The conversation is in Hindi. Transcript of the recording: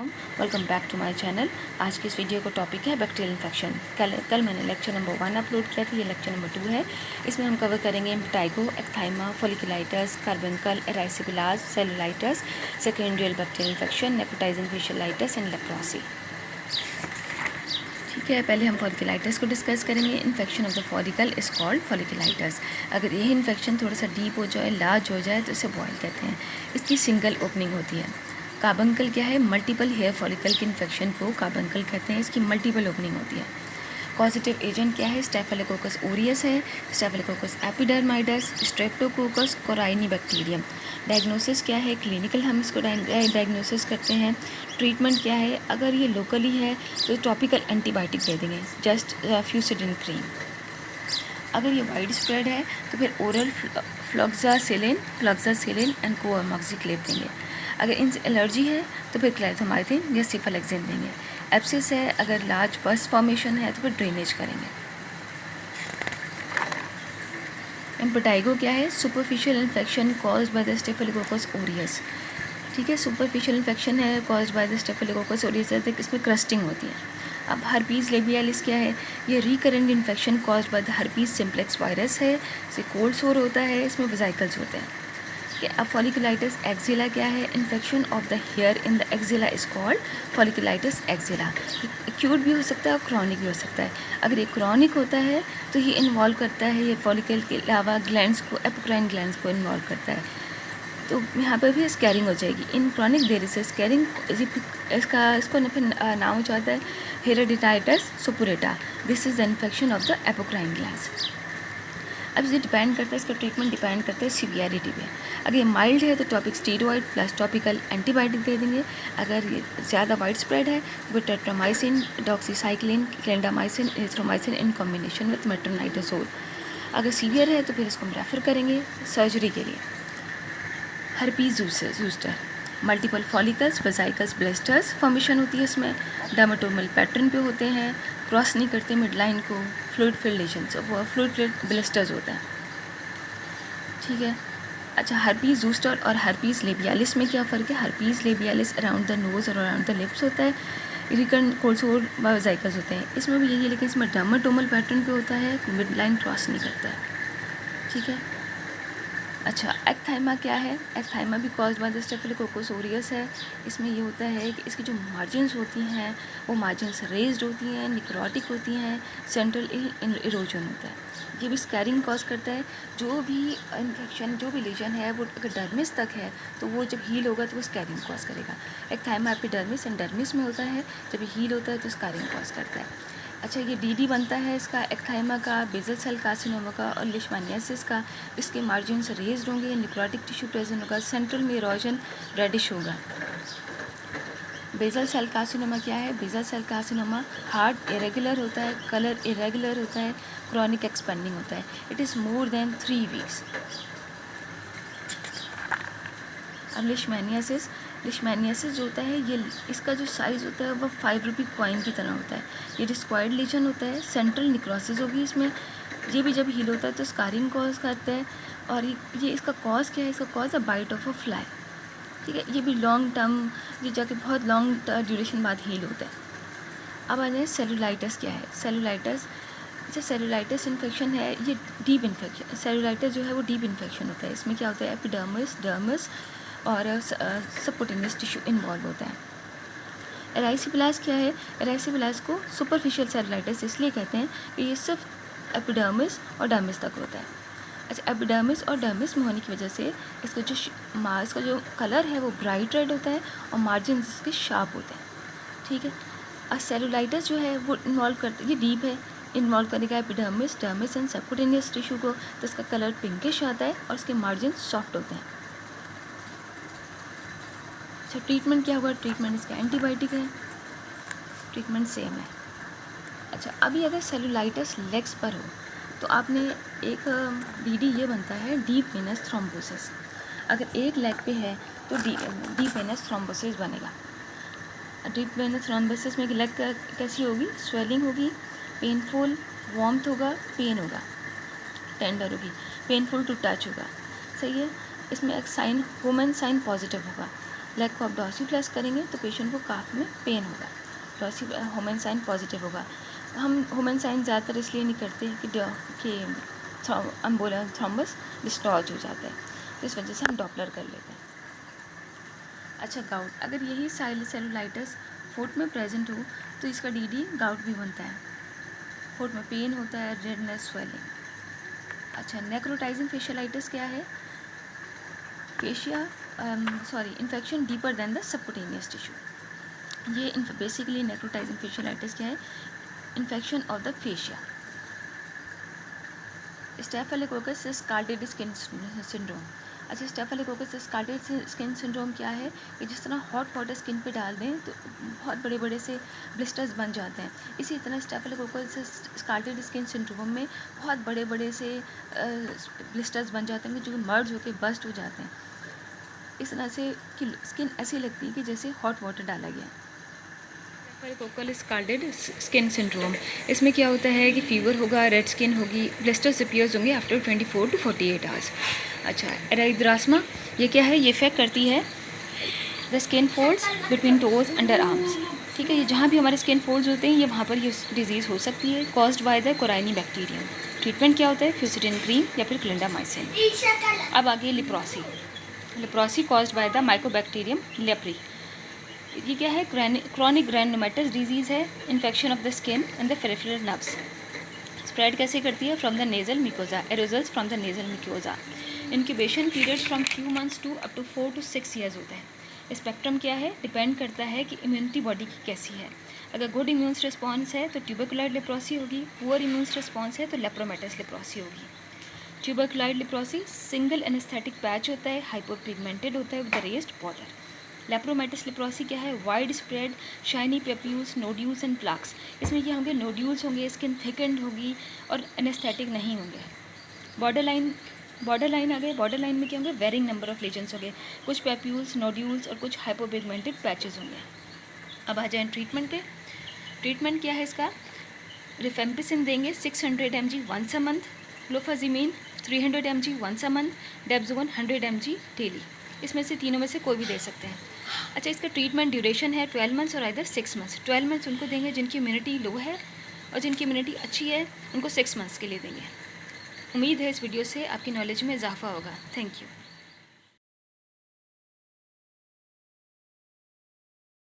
Welcome back to my channel. आज की इस वीडियो का टॉपिक है बैक्टीरियल इन्फेक्शन। कल मैंने लेक्चर नंबर 1 अपलोड किया था, ये लेक्चर नंबर 2 है। इसमें हम कवर करेंगे impetigo, ecthyma, folliculitis, carbuncle, erysipelas, cellulitis, secondary bacterial infection, necrotizing fasciitis and leprosy. ठीक है, पहले हम फॉलिकुलाइटिस को डिस्कस करेंगे। Infection of the follicle is called folliculitis. अगर यही इन्फेक्शन थोड़ा सा डीप हो जाए, लार्ज हो जाए, तो इसे बॉयल कहते हैं। इसकी सिंगल ओपनिंग होती है। कार्बंकल क्या है? मल्टीपल हेयर फॉलिकल के इन्फेक्शन को कार्बंकल कहते हैं। इसकी मल्टीपल ओपनिंग होती है। कॉजेटिव एजेंट क्या है? स्टेफिलोकोकस ओरियस है, स्टेफिलोकोकस एपिडर्माइडस, स्ट्रेप्टोकोकस कोराइनी बैक्टीरियम। डायग्नोसिस क्या है? क्लिनिकल हम इसको डायग्नोसिस करते हैं। ट्रीटमेंट क्या है? अगर ये लोकली है तो टॉपिकल एंटीबायोटिक दे देंगे, जस्ट फ्यूसिडिन क्रीम। अगर ये वाइड स्प्रेड है तो फिर ओरल फ्लॉक्सासिलिन एंड कोअमोक्सिक्लेव देंगे। अगर इनसे एलर्जी है तो फिर क्लैरिथोमाइसिन या सिफालेक्सिन देंगे। एब्सिस है, अगर लार्ज पस फॉर्मेशन है तो फिर ड्रेनेज करेंगे। इम्पेटाइगो क्या है? Superficial infection caused by the staphylococcus Orius. ठीक है, सुपरफिशियल इन्फेक्शन है caused by the staphylococcus Orius, इसमें क्रस्टिंग होती है। अब हर्पीज़ लेबियालिस क्या है? ये recurrent infection caused by the herpes simplex virus है। इसे कोल्ड सोर होता है, इसमें वेसिकल्स होते हैं। अब फॉलिकुलाइटिस एक्जिला क्या है? Infection of the here in the axilla is called folliculitis axilla. Acute भी हो सकता है और क्रॉनिक भी हो सकता है। अगर ये क्रॉनिक होता है तो ये इन्वॉल्व करता है, ये फॉलिकल के अलावा ग्लैंड्स को, एपोक्राइन ग्लैंड्स को इन्वॉल्व करता है। तो यहाँ पर भी स्कैरिंग हो जाएगी। इन क्रॉनिक देर से स्कैरिंग इसको फिर नाम हो जाता है hidradenitis suppurativa. This is the infection of the apocrine glands. अब ये डिपेंड करता है, इसका ट्रीटमेंट डिपेंड करता है सीवियरिटी पे। अगर ये माइल्ड है तो topic steroid plus topical antibiotic दे देंगे। अगर ये ज़्यादा वाइड स्प्रेड है तो tetracycline, doxycycline, clindamycin, erythromycin in combination with metronidazole. अगर सीवियर है तो फिर इसको हम रेफ़र करेंगे सर्जरी के लिए। Herpes zoster, multiple follicles, vesicles, blisters formation होती है इसमें। डर्मेटोमल पैटर्न पे होते हैं, क्रॉस नहीं करते मिड लाइन को। Fluid filled lesions, fluid filled blisters होते हैं। ठीक है, अच्छा, हर्पीज़ ज़ूस्टर और हर्पीज़ लेबियालिस में क्या फ़र्क है? हर्पीज़ लेबियालिस अराउंड द नोज़ और अराउंड द लिप्स होता है। रिकरेंट कोल्ड सोर वेसिकल्स होते हैं, इसमें भी यही है, लेकिन इसमें डर्मेटोमल पैटर्न पे होता है, मिड लाइन क्रॉस नहीं करता है। ठीक है, अच्छा, एक्थाइमा क्या है? एक्थाइमा भी caused by the staphylococcus Orius है। इसमें ये होता है कि इसकी जो मार्जिन्स होती हैं वो मार्जिन्स रेज्ड होती हैं, निक्रोटिक होती हैं, सेंट्रल इरोजन होता है। ये भी स्कैरिंग कॉज करता है। जो भी इन्फेक्शन, जो भी लीजन है वो अगर डर्मिस तक है तो वो जब हील होगा तो वो स्कैरिंग कॉज करेगा। एक्थाइमा एपिडर्मिस एंड डर्मिस में होता है, जब ये हील होता है तो स्कैरिंग कॉज करता है। अच्छा, ये डीडी बनता है इसका एक्थाइमा का, बेसल सेल कार्सिनोमा का और लिशमानियासिस का। इसके मार्जिन्स रेज्ड होंगे, निक्रोटिक टिश्यू प्रेजेंट होगा, सेंट्रल में इरोजन रेडिश होगा। बेसल सेल कार्सिनोमा क्या है? Basal cell carcinoma heart irregular होता है, कलर इरेगुलर होता है, क्रॉनिक एक्सपेंडिंग होता है। It is more than 3 weeks. अब लिशमैनियासिस जो होता है, ये इसका जो साइज़ होता है वो 5 रुपी कॉइन की तरह होता है। ये डिस्क्वायर्ड लीजन होता है, सेंट्रल निक्रोसिस होगी इसमें। ये भी जब हील होता है तो स्कारिंग कॉज करता है। और ये इसका कॉज क्या है? इसका कॉज है बाइट ऑफ अ फ्लाई। ठीक है, ये भी लॉन्ग टर्म, ये जाके बहुत लॉन्ग ड्यूरेशन बाद हील होता है। अब आ जाए सेलुलाइटिस क्या है? सेलुलाइटिस इन्फेक्शन है, ये डीप इन्फेक्शन। सेलुलाइटिस जो है वो डीप इन्फेक्शन होता है। इसमें क्या होता है? एपिडर्मिस, डर्मिस और सबक्यूटेनियस टिश्यू इन्वॉल्व होता है। एराइसिपिलास क्या है? एराइसिपिलास को सुपरफिशियल सेलुलाइटिस इसलिए कहते हैं कि ये सिर्फ एपिडर्मिस और डर्मिस तक होता है। अच्छा, एपिडर्मिस और डर्मिस में होने की वजह से इसका जो कलर है वो ब्राइट रेड होता है और मार्जिन इसके शार्प होते हैं। ठीक है, और सेलुलाइटिस जो है वो इन्वॉल्व करते, ये डीप है, इन्वॉल्व करेगा epidermis, dermis and subcutaneous tissue को। तो इसका कलर पिंकिश आता है और इसके मार्जिन सॉफ्ट होते हैं। अच्छा, ट्रीटमेंट क्या हुआ? ट्रीटमेंट इसका एंटीबायोटिक है, ट्रीटमेंट सेम है। अच्छा, अभी अगर सेलुलाइटिस लेग्स पर हो तो आपने एक डीडी ये बनता है डीप वेनस थ्रोम्बोसिस। अगर एक लेग पे है तो डीप वेनस थ्रोम्बोसिस बनेगा। डीप वेनस थ्रोम्बोसिस में लेग कैसी होगी? स्वेलिंग होगी, पेनफुल, वार्मथ होगा, पेन होगा, टेंडर होगी, पेनफुल टू टच होगा। सही है, इसमें एक साइन वुमेन साइन पॉजिटिव होगा। लेग को आप डॉर्सीफ्लेक्स करेंगे तो पेशेंट को काफ में पेन होगा, डॉर्सी होमन साइन पॉजिटिव होगा। हम होमन साइन ज़्यादातर इसलिए नहीं करते कि अम्बोला थ्रोम्बस डिस्टॉर्ज हो जाता है, तो इस वजह से हम डॉपलर कर लेते हैं। अच्छा, गाउट, अगर यही सेलुलाइटिस फुट में प्रेजेंट हो तो इसका डीडी गाउट भी बनता है। फुट में पेन होता है, रेडनेस, स्वेलिंग। अच्छा, नेक्रोटाइजिंग फेशियलाइटिस क्या है? Infection deeper than the subcutaneous tissue. ये बेसिकली नेक्रोटाइजिंग फेशियलाइटिस क्या है? Infection of the fascia. Staphylococcus scalded skin syndrome. अच्छा, स्टेफिलोकोकस स्कार्लेटेड स्किन सिंड्रोम क्या है? कि जिस तरह हॉट वाटर स्किन पे डाल दें तो बहुत बड़े बड़े से ब्लिस्टर्स बन जाते हैं, इसी तरह स्टेफिलोकोकस स्कार्लेटेड स्किन सिंड्रोम में बहुत बड़े बड़े से ब्लिस्टर्स बन जाते हैं जो मर्ज होकर बस्ट हो जाते हैं। इस तरह से कि स्किन ऐसी लगती है कि जैसे हॉट वाटर डाला गया। स्टेफिलोकोकल स्कार्लेटेड स्किन सिंड्रोम, इसमें क्या होता है कि फीवर होगा, रेड स्किन होगी, ब्लिस्टर्स अपीयर्स होंगे आफ्टर 24 to 48 आवर्स। अच्छा, एराइथ्रासमा, ये क्या है? ये इफेक्ट करती है the skin folds between toes under arms. ठीक है, ये जहाँ भी हमारे स्किन फोल्ड्स होते हैं ये वहाँ पर ये डिजीज़ हो सकती है, caused by the corynebacterium. Treatment क्या होता है? फ्यूसिडिन क्रीम या फिर क्लिंडामाइसिन। अब आगे leprosy. Leprosy caused by the mycobacterium leprae. ये क्या है? क्रॉनिक ग्रैनुलोमेटस डिजीज़ है, infection of the skin and the peripheral nerves. Spread कैसे करती है? From the nasal mucosa, aerosols from the nasal mucosa. Incubation period from few months to up to 4 to 6 years होता है। स्पेक्ट्रम क्या है? डिपेंड करता है कि इम्यूनिटी बॉडी की कैसी है। अगर गुड इम्यून रिस्पॉन्स है तो ट्यूबरकुलर लेप्रोसी होगी, पुअर इम्यून रिस्पॉन्स है तो लेप्रोमेटस लेप्रोसी होगी। Tubercular leprosy single anaesthetic patch होता है, हाइपोपिगमेंटेड होता है विद रेज्ड बॉर्डर। लेप्रोमेटस लेप्रोसी क्या है? Wide spread shiny papules, nodules and plaques. इसमें क्या होंगे? नोड्यूल्स होंगे, स्किन थिकन्ड होगी और एनेस्थेटिक नहीं होंगे। बॉर्डर लाइन आ गए, बॉर्डर लाइन में क्या होंगे? वेरिंग नंबर ऑफ लीजन्स होंगे, कुछ पेप्यूल्स, नोड्यूल्स और कुछ हाइपोपिगमेंटेड पैचेस होंगे। अब आ जाएँ ट्रीटमेंट पे। ट्रीटमेंट क्या है इसका? रिफेम्पिसिन देंगे 600 mg once a month, clofazimine 300 mg once a month, dapsone 100 mg daily. इसमें से तीनों में से कोई भी दे सकते हैं। अच्छा, इसका ट्रीटमेंट ड्यूरेशन है 12 मंथ्स और इधर 6 मंथ्स। 12 मंथ्स उनको देंगे जिनकी इम्यूनिटी लो है और जिनकी इम्यूनिटी अच्छी है उनको 6 मंथ्स के लिए देंगे। उम्मीद है इस वीडियो से आपकी नॉलेज में इजाफा होगा। Thank you.